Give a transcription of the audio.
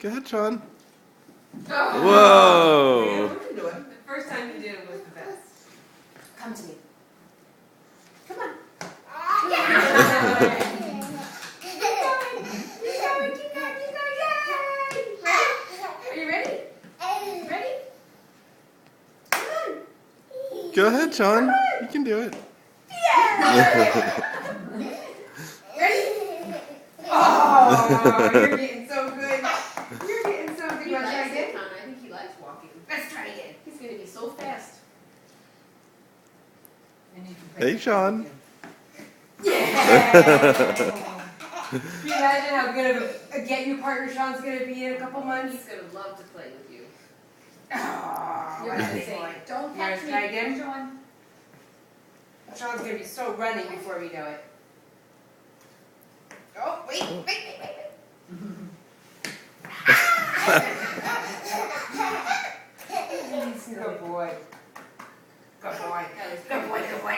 Go ahead, Sean. Oh. Whoa. We can do it. The first time you did it was the best. Come to me. Come on. Are you ready? Ready? Come on. Go ahead, Sean. You can do it. Ready? Oh, you're getting so good. You're getting so good. He You want to try likes again? it, Hannah. I think he likes walking. Let's try again. He's going to be so fast. Hey, Sean. Yeah. Can you imagine how good of a get-you partner Sean's going to be in a couple months? He's going to love to play with you. Oh, You're what a going to big say, boy. don't You wanna touch try me, again? Sean. Sean's going to be so running before we know it. Oh, wait. Good boy. Good boy. Good boy, good boy.